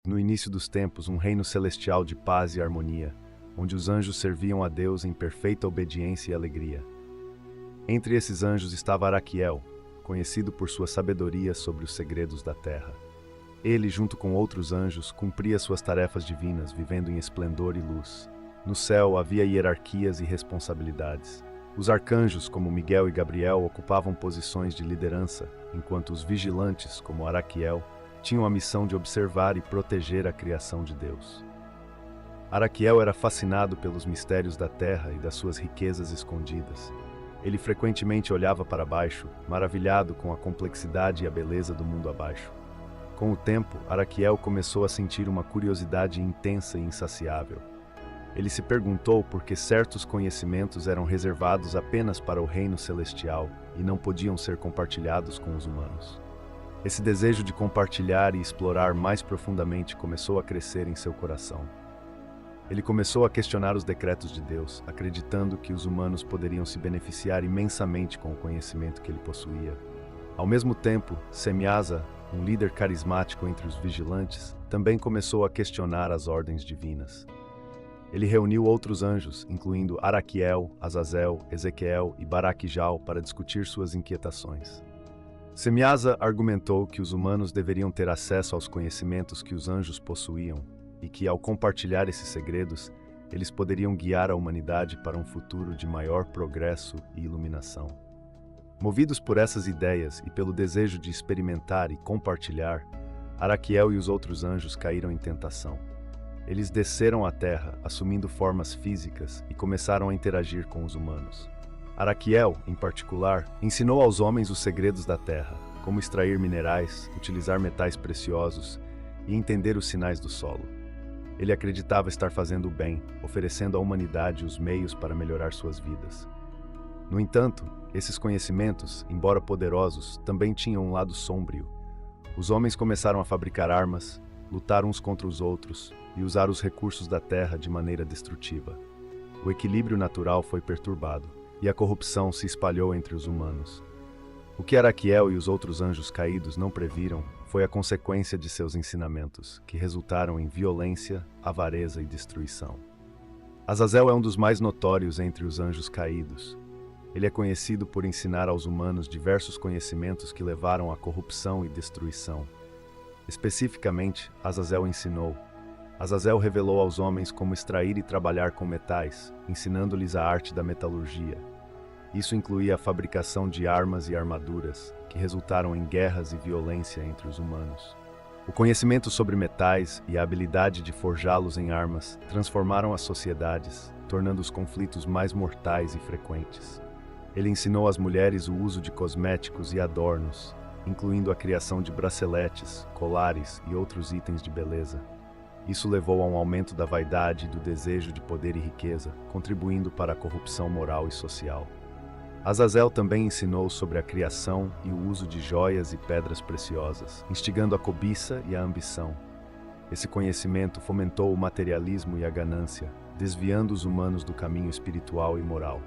No início dos tempos, um reino celestial de paz e harmonia, onde os anjos serviam a Deus em perfeita obediência e alegria. Entre esses anjos estava Araquiel, conhecido por sua sabedoria sobre os segredos da terra. Ele, junto com outros anjos, cumpria suas tarefas divinas, vivendo em esplendor e luz. No céu havia hierarquias e responsabilidades. Os arcanjos, como Miguel e Gabriel, ocupavam posições de liderança, enquanto os vigilantes, como Araquiel, tinham a missão de observar e proteger a criação de Deus. Araquiel era fascinado pelos mistérios da terra e das suas riquezas escondidas. Ele frequentemente olhava para baixo, maravilhado com a complexidade e a beleza do mundo abaixo. Com o tempo, Araquiel começou a sentir uma curiosidade intensa e insaciável. Ele se perguntou por que certos conhecimentos eram reservados apenas para o reino celestial e não podiam ser compartilhados com os humanos. Esse desejo de compartilhar e explorar mais profundamente começou a crescer em seu coração. Ele começou a questionar os decretos de Deus, acreditando que os humanos poderiam se beneficiar imensamente com o conhecimento que ele possuía. Ao mesmo tempo, Semyaza, um líder carismático entre os vigilantes, também começou a questionar as ordens divinas. Ele reuniu outros anjos, incluindo Araquiel, Azazel, Ezequiel e Baraquijal, para discutir suas inquietações. Semyaza argumentou que os humanos deveriam ter acesso aos conhecimentos que os anjos possuíam e que, ao compartilhar esses segredos, eles poderiam guiar a humanidade para um futuro de maior progresso e iluminação. Movidos por essas ideias e pelo desejo de experimentar e compartilhar, Araquiel e os outros anjos caíram em tentação. Eles desceram à terra, assumindo formas físicas, e começaram a interagir com os humanos. Araquiel, em particular, ensinou aos homens os segredos da terra, como extrair minerais, utilizar metais preciosos e entender os sinais do solo. Ele acreditava estar fazendo o bem, oferecendo à humanidade os meios para melhorar suas vidas. No entanto, esses conhecimentos, embora poderosos, também tinham um lado sombrio. Os homens começaram a fabricar armas, lutar uns contra os outros e usar os recursos da terra de maneira destrutiva. O equilíbrio natural foi perturbado e a corrupção se espalhou entre os humanos. O que Araquiel e os outros anjos caídos não previram foi a consequência de seus ensinamentos, que resultaram em violência, avareza e destruição. Azazel é um dos mais notórios entre os anjos caídos. Ele é conhecido por ensinar aos humanos diversos conhecimentos que levaram à corrupção e destruição. Especificamente, Azazel ensinou. Azazel revelou aos homens como extrair e trabalhar com metais, ensinando-lhes a arte da metalurgia. Isso incluía a fabricação de armas e armaduras, que resultaram em guerras e violência entre os humanos. O conhecimento sobre metais e a habilidade de forjá-los em armas transformaram as sociedades, tornando os conflitos mais mortais e frequentes. Ele ensinou às mulheres o uso de cosméticos e adornos, incluindo a criação de braceletes, colares e outros itens de beleza. Isso levou a um aumento da vaidade e do desejo de poder e riqueza, contribuindo para a corrupção moral e social. Azazel também ensinou sobre a criação e o uso de joias e pedras preciosas, instigando a cobiça e a ambição. Esse conhecimento fomentou o materialismo e a ganância, desviando os humanos do caminho espiritual e moral.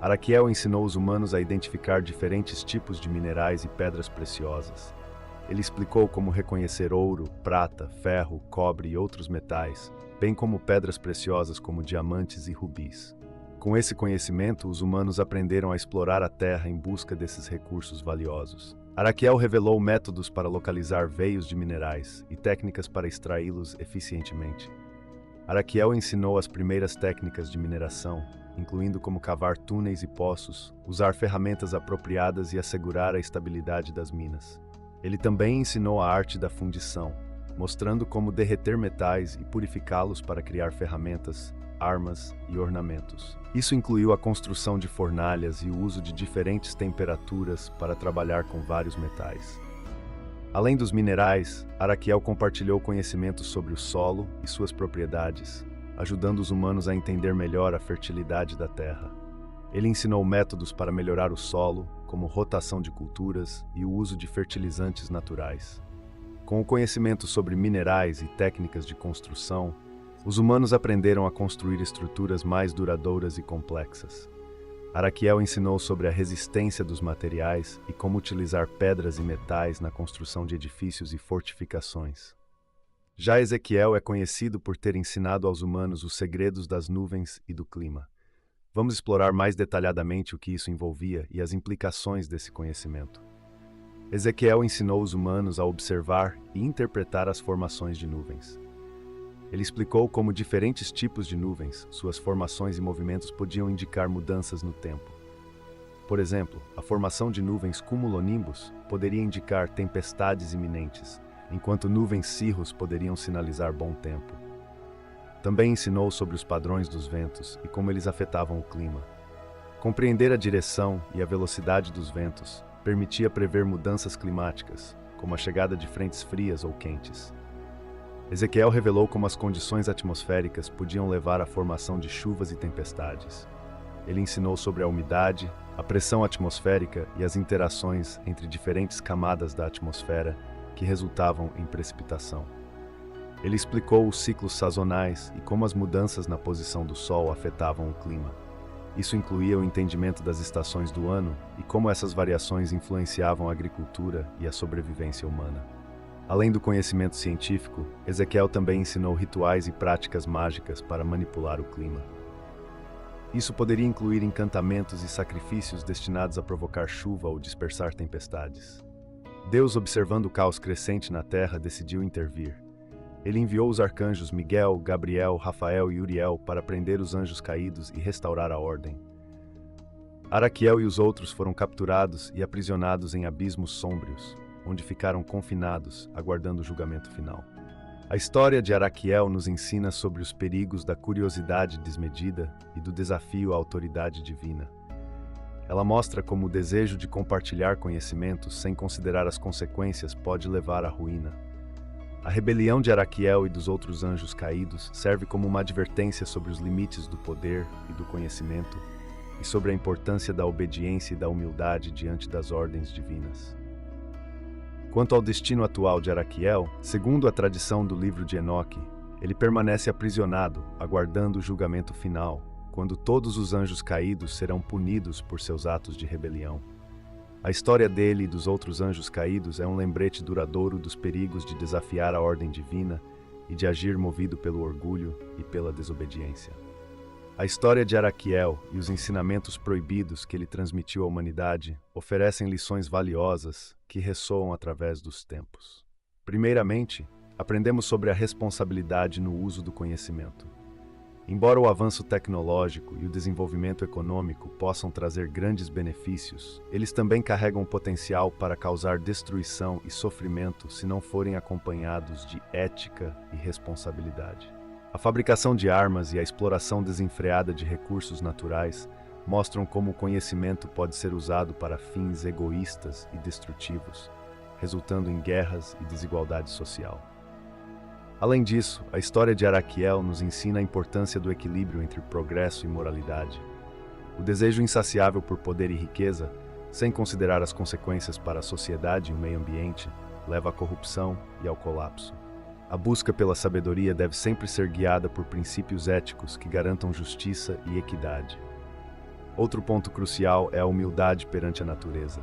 Araquiel ensinou os humanos a identificar diferentes tipos de minerais e pedras preciosas. Ele explicou como reconhecer ouro, prata, ferro, cobre e outros metais, bem como pedras preciosas como diamantes e rubis. Com esse conhecimento, os humanos aprenderam a explorar a terra em busca desses recursos valiosos. Araquiel revelou métodos para localizar veios de minerais e técnicas para extraí-los eficientemente. Araquiel ensinou as primeiras técnicas de mineração, incluindo como cavar túneis e poços, usar ferramentas apropriadas e assegurar a estabilidade das minas. Ele também ensinou a arte da fundição, mostrando como derreter metais e purificá-los para criar ferramentas, armas e ornamentos. Isso incluiu a construção de fornalhas e o uso de diferentes temperaturas para trabalhar com vários metais. Além dos minerais, Araquiel compartilhou conhecimentos sobre o solo e suas propriedades, ajudando os humanos a entender melhor a fertilidade da terra. Ele ensinou métodos para melhorar o solo, como rotação de culturas e o uso de fertilizantes naturais. Com o conhecimento sobre minerais e técnicas de construção, os humanos aprenderam a construir estruturas mais duradouras e complexas. Araquiel ensinou sobre a resistência dos materiais e como utilizar pedras e metais na construção de edifícios e fortificações. Já Ezequiel é conhecido por ter ensinado aos humanos os segredos das nuvens e do clima. Vamos explorar mais detalhadamente o que isso envolvia e as implicações desse conhecimento. Ezequiel ensinou os humanos a observar e interpretar as formações de nuvens. Ele explicou como diferentes tipos de nuvens, suas formações e movimentos podiam indicar mudanças no tempo. Por exemplo, a formação de nuvens cumulonimbus poderia indicar tempestades iminentes, enquanto nuvens cirrus poderiam sinalizar bom tempo. Também ensinou sobre os padrões dos ventos e como eles afetavam o clima. Compreender a direção e a velocidade dos ventos permitia prever mudanças climáticas, como a chegada de frentes frias ou quentes. Ezequiel revelou como as condições atmosféricas podiam levar à formação de chuvas e tempestades. Ele ensinou sobre a umidade, a pressão atmosférica e as interações entre diferentes camadas da atmosfera que resultavam em precipitação. Ele explicou os ciclos sazonais e como as mudanças na posição do Sol afetavam o clima. Isso incluía o entendimento das estações do ano e como essas variações influenciavam a agricultura e a sobrevivência humana. Além do conhecimento científico, Ezequiel também ensinou rituais e práticas mágicas para manipular o clima. Isso poderia incluir encantamentos e sacrifícios destinados a provocar chuva ou dispersar tempestades. Deus, observando o caos crescente na terra, decidiu intervir. Ele enviou os arcanjos Miguel, Gabriel, Rafael e Uriel para prender os anjos caídos e restaurar a ordem. Araquiel e os outros foram capturados e aprisionados em abismos sômbrios, onde ficaram confinados, aguardando o julgamento final. A história de Araquiel nos ensina sobre os perigos da curiosidade desmedida e do desafio à autoridade divina. Ela mostra como o desejo de compartilhar conhecimentos sem considerar as consequências pode levar à ruína. A rebelião de Araquiel e dos outros anjos caídos serve como uma advertência sobre os limites do poder e do conhecimento e sobre a importância da obediência e da humildade diante das ordens divinas. Quanto ao destino atual de Araquiel, segundo a tradição do livro de Enoque, ele permanece aprisionado, aguardando o julgamento final, quando todos os anjos caídos serão punidos por seus atos de rebelião. A história dele e dos outros anjos caídos é um lembrete duradouro dos perigos de desafiar a ordem divina e de agir movido pelo orgulho e pela desobediência. A história de Araquiel e os ensinamentos proibidos que ele transmitiu à humanidade oferecem lições valiosas que ressoam através dos tempos. Primeiramente, aprendemos sobre a responsabilidade no uso do conhecimento. Embora o avanço tecnológico e o desenvolvimento econômico possam trazer grandes benefícios, eles também carregam potencial para causar destruição e sofrimento se não forem acompanhados de ética e responsabilidade. A fabricação de armas e a exploração desenfreada de recursos naturais mostram como o conhecimento pode ser usado para fins egoístas e destrutivos, resultando em guerras e desigualdade social. Além disso, a história de Araquiel nos ensina a importância do equilíbrio entre progresso e moralidade. O desejo insaciável por poder e riqueza, sem considerar as consequências para a sociedade e o meio ambiente, leva à corrupção e ao colapso. A busca pela sabedoria deve sempre ser guiada por princípios éticos que garantam justiça e equidade. Outro ponto crucial é a humildade perante a natureza.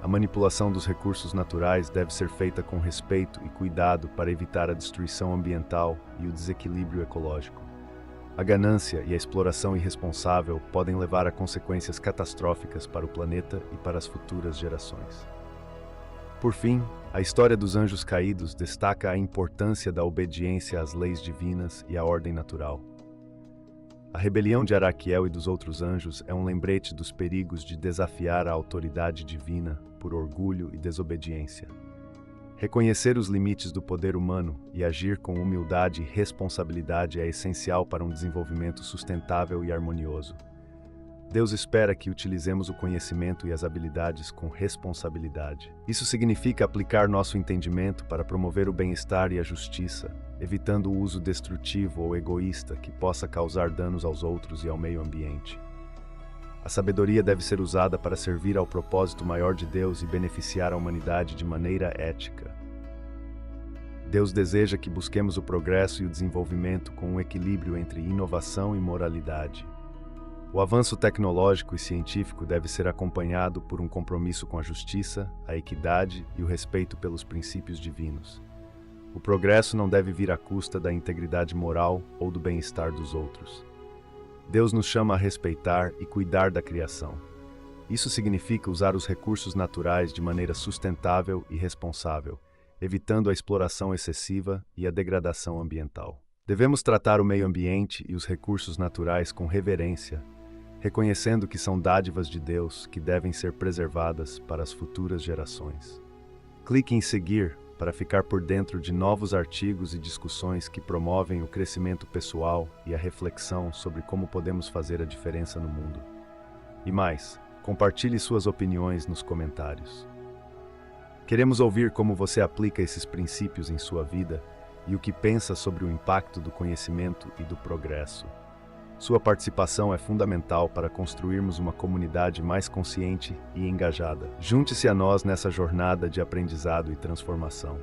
A manipulação dos recursos naturais deve ser feita com respeito e cuidado para evitar a destruição ambiental e o desequilíbrio ecológico. A ganância e a exploração irresponsável podem levar a consequências catastróficas para o planeta e para as futuras gerações. Por fim, a história dos anjos caídos destaca a importância da obediência às leis divinas e à ordem natural. A rebelião de Araquiel e dos outros anjos é um lembrete dos perigos de desafiar a autoridade divina por orgulho e desobediência. Reconhecer os limites do poder humano e agir com humildade e responsabilidade é essencial para um desenvolvimento sustentável e harmonioso. Deus espera que utilizemos o conhecimento e as habilidades com responsabilidade. Isso significa aplicar nosso entendimento para promover o bem-estar e a justiça, evitando o uso destrutivo ou egoísta que possa causar danos aos outros e ao meio ambiente. A sabedoria deve ser usada para servir ao propósito maior de Deus e beneficiar a humanidade de maneira ética. Deus deseja que busquemos o progresso e o desenvolvimento com um equilíbrio entre inovação e moralidade. O avanço tecnológico e científico deve ser acompanhado por um compromisso com a justiça, a equidade e o respeito pelos princípios divinos. O progresso não deve vir à custa da integridade moral ou do bem-estar dos outros. Deus nos chama a respeitar e cuidar da criação. Isso significa usar os recursos naturais de maneira sustentável e responsável, evitando a exploração excessiva e a degradação ambiental. Devemos tratar o meio ambiente e os recursos naturais com reverência, reconhecendo que são dádivas de Deus que devem ser preservadas para as futuras gerações. Clique em seguir para ficar por dentro de novos artigos e discussões que promovem o crescimento pessoal e a reflexão sobre como podemos fazer a diferença no mundo. E mais, compartilhe suas opiniões nos comentários. Queremos ouvir como você aplica esses princípios em sua vida e o que pensa sobre o impacto do conhecimento e do progresso. Sua participação é fundamental para construirmos uma comunidade mais consciente e engajada. Junte-se a nós nessa jornada de aprendizado e transformação.